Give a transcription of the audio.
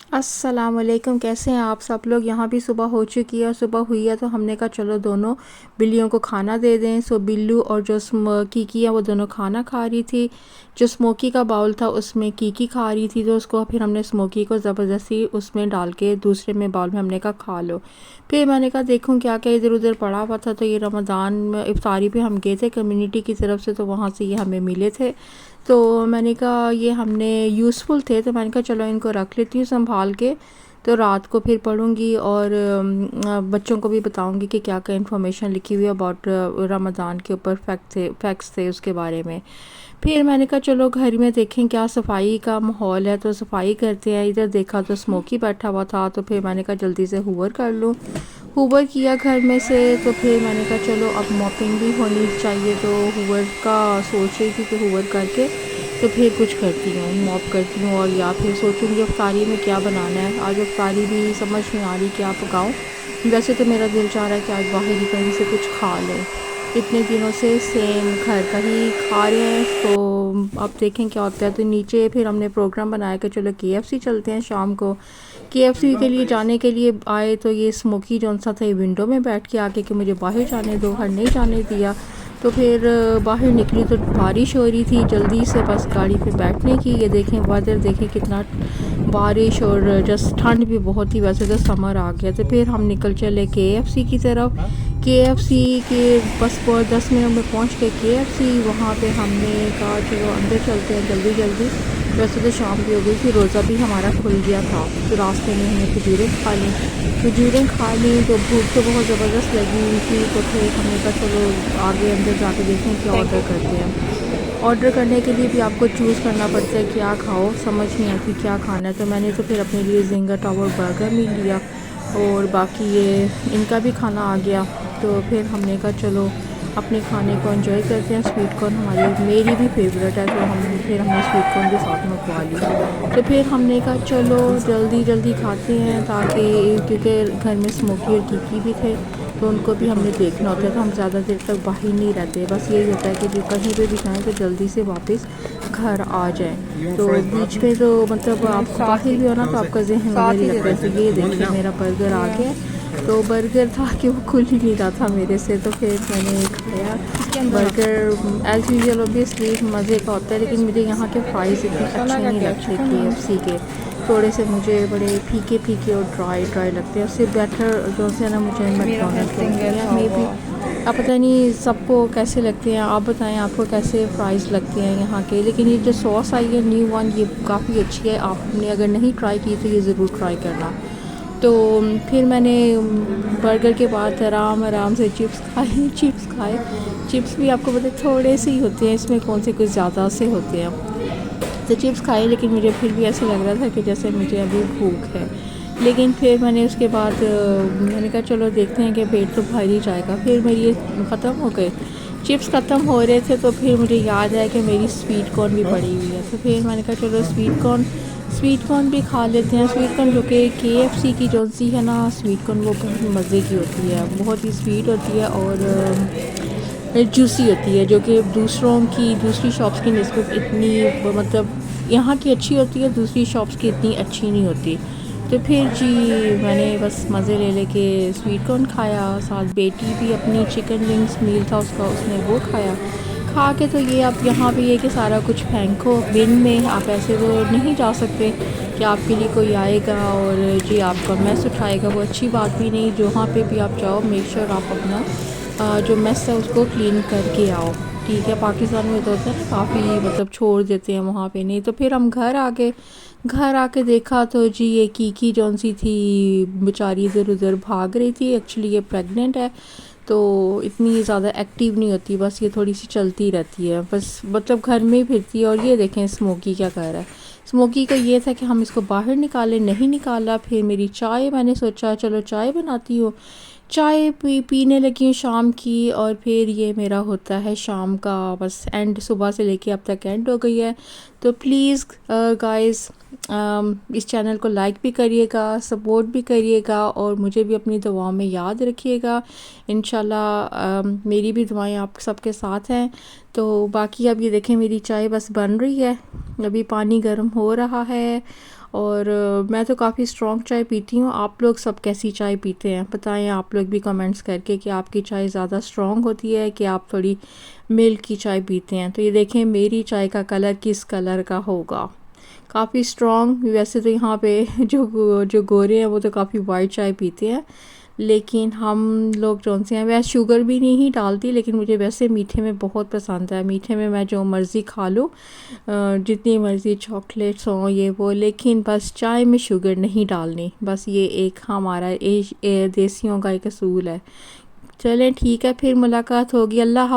अस्सलामुअलैकुम, कैसे हैं आप सब लोग। यहाँ भी सुबह हो चुकी है और सुबह हुई है तो हमने कहा चलो दोनों बिल्लियों को खाना दे दें। सो बिल्लू और जो कीकी है वो दोनों खाना खा रही थी। जो स्मोकी का बाउल था उसमें कीकी खा रही थी, तो उसको फिर हमने स्मोकी को ज़बरदस्ती उसमें डाल के दूसरे में बाउल में हमने कहा खा लो। फिर मैंने कहा देखूँ क्या क्या इधर उधर पड़ा हुआ था, तो ये रमज़ान में इफ्तारी पे हम गए थे कम्युनिटी की तरफ से, तो वहाँ से ये हमें मिले थे। तो मैंने कहा ये हमने यूज़फुल थे, तो मैंने कहा चलो इनको रख लेती हूँ संभाल के, तो रात को फिर पढ़ूँगी और बच्चों को भी बताऊँगी कि क्या क्या इन्फॉर्मेशन लिखी हुई है अबाउट रमज़ान के ऊपर फैक्ट्स थे उसके बारे में। फिर मैंने कहा चलो घर में देखें क्या सफाई का माहौल है, तो सफाई करते हैं। इधर देखा तो स्मोकी बैठा हुआ था, तो फिर मैंने कहा जल्दी से हूवर कर लूँ। हूवर किया घर में से, तो फिर मैंने कहा चलो अब मॉपिंग भी होनी चाहिए, तो हूवर का सोच रही थी कि हूवर करके तो फिर कुछ करती हूँ, मॉप करती हूँ, और या फिर सोचूँगी अफ्तारी में क्या बनाना है। आज अफ्तारी भी समझ नहीं आ रही क्या पकाऊँ। वैसे तो मेरा दिल चाह रहा है कि आज बाहर ही कहीं से कुछ खा लें, इतने दिनों से सेम घर का ही खा रहे हैं। तो अब देखें क्या होता है। तो नीचे फिर हमने प्रोग्राम बनाया कि चलो केएफसी चलते हैं शाम को। केएफसी के लिए जाने के लिए आए तो ये स्मोकी जौन सा था ये विंडो में बैठ के आके कि मुझे बाहर जाने दो, हर नहीं जाने दिया। तो फिर बाहर निकली तो बारिश हो रही थी, जल्दी से बस गाड़ी पे बैठने की। ये देखें वेदर देखें कितना बारिश और जस्ट ठंड भी बहुत ही, वैसे तो समर आ गया। तो फिर हम निकल चले केएफसी की तरफ। केएफसी के बस 10 मिनट में पहुंच गए केएफसी। वहाँ पे हमने कहा चलो अंदर चलते हैं जल्दी जल्दी। वैसे तो शाम भी हो गई थी, रोज़ा भी हमारा खुल गया था, तो रास्ते में हमने खजूरें खा ली। खजूरें खा ली तो भूख तो बहुत ज़बरदस्त लगी हुई थी, तो फिर हमने कहा चलो आगे अंदर जाके देखें क्या ऑर्डर करते हैं। ऑर्डर करने के लिए भी आपको चूज़ करना पड़ता है क्या खाओ, समझ नहीं आती क्या खाना है। तो मैंने तो फिर अपने लिए जिंगर टावर बर्गर भी लिया, और बाकी ये इनका भी खाना आ गया। तो फिर हमने कहा चलो अपने खाने को एंजॉय करते हैं। स्वीट कॉर्न मेरी भी फेवरेट है, तो हमने स्वीट कॉर्न भी साथ में खवा ली। तो फिर हमने कहा चलो जल्दी जल्दी खाते हैं, ताकि क्योंकि घर में स्मोकी और कीकी भी थे, तो उनको भी हमने देखना होता है। तो हम ज़्यादा देर तक बाहर नहीं रहते, बस यही होता है कि जो कहीं पे भी जाएँ तो जल्दी से वापस घर आ जाएँ। तो बीच में तो मतलब आप बाहर भी हो ना, तो आपका जहन उधर ही लगता है। तो ये देखिए मेरा बर्गर आ गया। तो बर्गर था कि वो खुल ही नहीं रहा था मेरे से, तो फिर मैंने खाया बर्गर। एज़ यूजल ऑब्वियसली मज़े का होता है, लेकिन मुझे यहाँ के फ्राइज़ इतने अच्छे नहीं लगते केएफसी के। थोड़े से मुझे बड़े फीके फीके और ड्राई ड्राई लगते हैं। उससे बेटर जो है ना मुझे मैकडोनल्ड के लगते हैं। मे बी आप पता नहीं सबको कैसे लगते हैं, आप बताएं आपको कैसे फ्राइज़ लगते हैं यहाँ के। लेकिन ये जो सॉस आई है न्यू वन, ये काफ़ी अच्छी है। आपने अगर नहीं ट्राई की तो ये ज़रूर ट्राई करना। तो फिर मैंने बर्गर के बाद आराम आराम से चिप्स खाए। चिप्स खाए, चिप्स भी आपको पता है थोड़े से ही होते हैं, इसमें कौन से कुछ ज़्यादा से होते हैं। तो चिप्स खाए, लेकिन मुझे फिर भी ऐसे लग रहा था कि जैसे मुझे अभी भूख है। लेकिन फिर मैंने उसके बाद मैंने कहा चलो देखते हैं कि पेट तो भर ही जाएगा। फिर मेरी ये ख़त्म हो गए, चिप्स ख़त्म हो रहे थे, तो फिर मुझे याद आया कि मेरी स्वीट कॉर्न भी पड़ी हुई है। तो फिर मैंने कहा चलो स्वीट कॉर्न भी खा लेते हैं। स्वीट कॉर्न जो कि केएफसी की जो सी है ना स्वीट कॉर्न, वो बहुत मज़े की होती है, बहुत ही स्वीट होती है और जूसी होती है, जो कि दूसरी शॉप्स की निस्बत इतनी मतलब यहाँ की अच्छी होती है, दूसरी शॉप्स की इतनी अच्छी नहीं होती। तो फिर जी मैंने बस मज़े ले लेके स्वीट कॉर्न खाया, साथ बेटी भी अपनी चिकन विंग्स मील था उसका, उसने वो खाया। खा के तो ये अब यहाँ पे ये कि सारा कुछ फेंको बिन में, आप ऐसे तो नहीं जा सकते कि आपके लिए कोई आएगा और जी आपका मैस उठाएगा, वो अच्छी बात भी नहीं। जहाँ पे भी आप जाओ मेक श्योर आप अपना जो मेस है उसको क्लीन करके आओ, ठीक है। पाकिस्तान में तो होता है ना काफ़ी मतलब छोड़ देते हैं वहाँ पे, नहीं। तो फिर हम घर आ गए। घर आके देखा तो जी ये कीकी जौन सी थी बेचारी इधर उधर भाग रही थी। एक्चुअली ये प्रेग्नेंट है, तो इतनी ज़्यादा एक्टिव नहीं होती, बस ये थोड़ी सी चलती रहती है, बस मतलब घर में ही फिरती है। और ये देखें स्मोकी क्या कर रहा है। स्मोकी को ये था कि हम इसको बाहर निकालें, नहीं निकाला। फिर मेरी चाय, मैंने सोचा चलो चाय बनाती हूँ। चाय पीने लगी हूँ शाम की, और फिर ये मेरा होता है शाम का बस एंड, सुबह से लेके अब तक एंड हो गई है। तो प्लीज़ गाइस इस चैनल को लाइक भी करिएगा, सपोर्ट भी करिएगा, और मुझे भी अपनी दुआओं में याद रखिएगा। इंशाल्लाह मेरी भी दुआएं आप सबके साथ हैं। तो बाकी अब ये देखें मेरी चाय बस बन रही है, अभी पानी गर्म हो रहा है, और मैं तो काफ़ी स्ट्रॉन्ग चाय पीती हूँ। आप लोग सब कैसी चाय पीते हैं बताएं आप लोग भी कमेंट्स करके कि आपकी चाय ज़्यादा स्ट्रॉन्ग होती है कि आप थोड़ी मिल्क की चाय पीते हैं। तो ये देखें मेरी चाय का कलर किस कलर का होगा, काफ़ी स्ट्रॉन्ग। वैसे तो यहाँ पे जो गोरे हैं वो तो काफ़ी वाइट चाय पीते हैं, लेकिन हम लोग जो से हैं वैसे शुगर भी नहीं डालती, लेकिन मुझे वैसे मीठे में बहुत पसंद है। मीठे में मैं जो मर्ज़ी खा लूँ, जितनी मर्ज़ी चॉकलेट्स हों ये वो, लेकिन बस चाय में शुगर नहीं डालनी। बस ये एक हमारा देसियों का एक असूल है। चलें ठीक है, फिर मुलाकात होगी। अल्लाह हाफ़िज़।